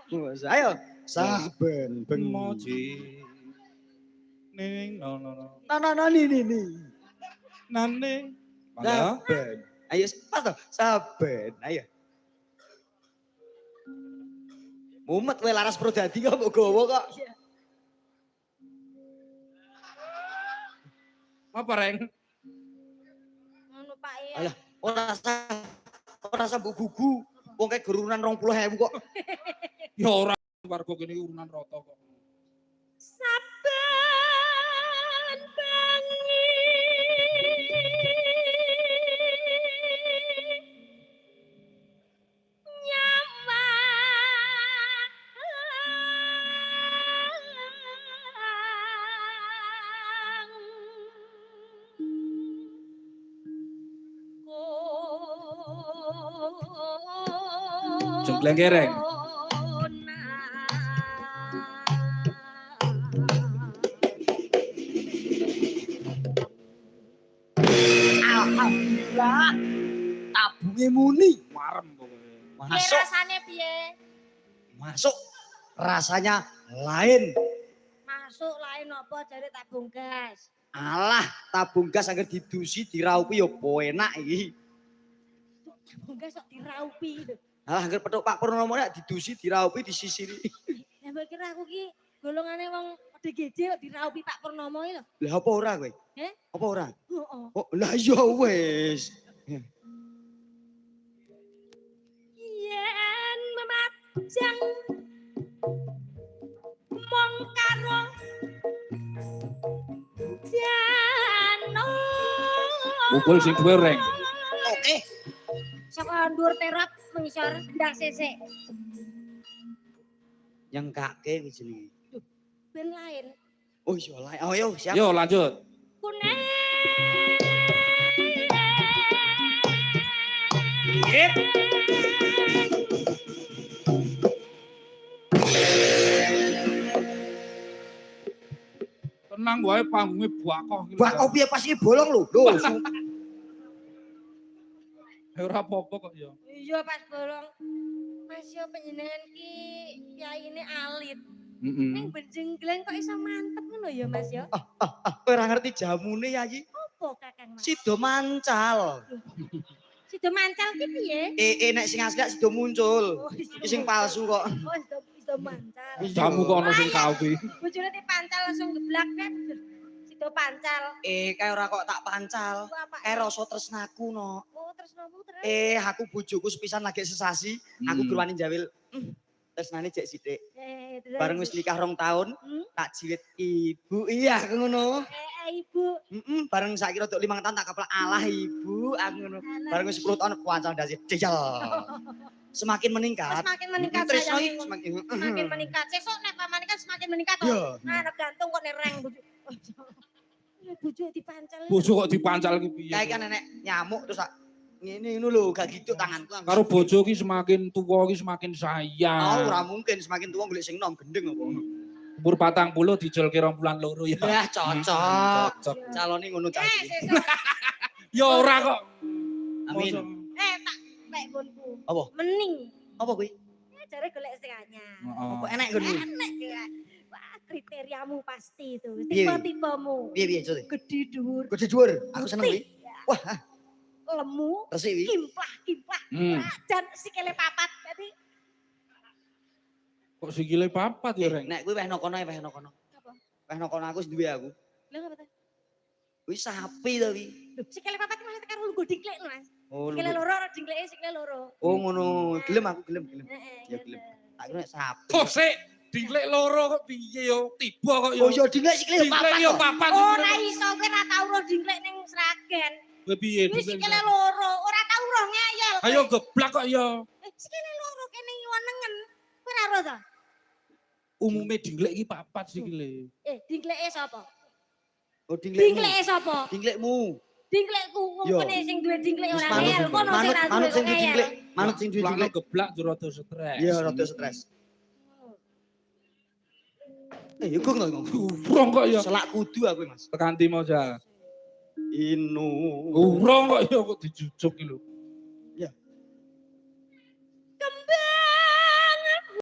Ayo. Saben moji. Ning no. Ni. Nane. Mangga. Saben. Ayo pas to. Saben. Ayo. Mumet kowe laras pro dadi kok mbok gowo kok. Apa reng? Ngono Pak ya. Alah, ora usah mbok gugu. Wong kae gurunan 20.000 kok. Ya ora warga kene urunan rata kok. Saben bengi Jengkleng kereng. Alhamdulillah. Tabunge muni. Marem pokoknya. Masuk. Rasane piye? Masuk. Rasanya lain. Masuk lain apa jare tabung gas. Alah, tabung gas agar didusi diraupi yo enak iki. Tabung gas kok diraupi lho. Alah, agar petuk Pak Purnomo nek didusi diraupi disisiri. Lah mbok kira aku ki golongane wong DGJ kok diraupi Pak Purnomo iki lho. Lah apa ora kowe? Heh? Apa ora? Heeh. Oh, lah ya wis. Yen memajang mong karo jano. Mukul sing duwe reng. Oke. Saka ndur terap mengisor ndak sesek. Yang kake iki jenenge. Ben lain. Oh iya lain. Oh yo siap. Yo lanjut. Kuning. Hit. Tenang wae panggungnya bakoh. Bakoh piye pas iki bolong lho. Lho. Ora apa-apa kok ya. Iya pas bolong. Mas yo panjenengan ki yaine alit. Heeh. Ning benjenggleng kok iso mantep ngono ya Mas yo. Kowe ora ngerti jamune ya iki. Apa Kakang Mas? Sido mancal. Sido mancal ki piye? Nek sing asli sido muncul. Iki sing palsu kok. Oh, sido mancal. Jamu kok ono sing tau ki. Bojone te pancal langsung geblak kan. Sido pancal. Kae ora kok tak pancal. Ku apa? Kae rasa tresnaku no. Oh, terus nopo terus? Aku bojoku sepisan lagi sesasi, aku gerwani jawil. Tresnane jek sithik. Terus. Bareng wis nikah 2 tahun, Hmm? tak jiwit ibu. Iya, aku ngono. Ibu. Bareng saiki rodok 5 tahun tak keplak alah ibu, aku ngono. Bareng wis 10 tahun kuancang dasi dijel. Semakin meningkat. Semakin meningkat Tresno sayang. iki semakin Semakin meningkat. Sesuk nek pamane kan semakin meningkat Iya. toh. Nah, gantung kok nereng bojo. Ya bojo dipancal. Bojo kok dipancal ki piye? Kae kan nenek nyamuk terus tak ngene ngono lho, gak gitu tanganku. Karo bojo ki semakin tuwa ki semakin sayang. Ora mungkin semakin tua golek sing nom gendeng apa. Umur 40 dijolke 22 ya. Ya cocok. Cocok. Calone ngono ta iki. Sesuk. Ya ora kok. Amin. Tak lek nggonku. Apa? Mening. Apa kuwi? Ya jare golek sing anyar. Heeh. Apa enek nggonmu? Enek ya. Wah, kriteriamu pasti itu. Piye? Tipe-tipemu. Piye coba? Gede dhuwur. Gede dhuwur. Aku seneng kuwi. Wah, Lemu, resik wi. kimplah. Dan sikile papat. Dadi Kok sikile papat ya, Reng? Nek kuwi weh nokono ya weh nokono. apa? Weh nokono aku wis duwe aku. Lha ngapa ta? Kuwi sapi to wi. Lho, sikile papat iki maksudnya karo lugu dingklek lho, Mas. Oh, Sikile loro ora dingkleke sikile loro. oh ngono. Gelem aku gelem. Heeh. Ya gelem. Tak kira nek sapi. Kok sik dinglek loro kok piye yo? Tiba kok yo. Oh iya dinglek sikile Dinglek papat. yo kok. papat. Ora iso kowe ora tau roh dingklek ning Sragen. Kowe piye Wis dinglek? sikile loro, ora tau roh ngeyel. Ayo geblak kok yo. Sikile loro kene ngiwonengen. Kowe ora roh ta? Umume dinglek iki papat sikile. Dingkleke sapa? Oh dinglekmu. Dingkleke sapa? Dinglekmu. Dingklekku wong Yo. kene sing duwe dingklek Wis ora manut- ngeyel. Kono sing ra duwe manut sing duwe ngeyel. dinglek. Manut sing duwe Pulang dinglek. geblak yo rada stres. Iya rada stres. Ya gong to. Urung kok yo. Selak kudu aku Mas. Tekan timo ja. Inu. Urung kok yo kok dijujuk iki lho.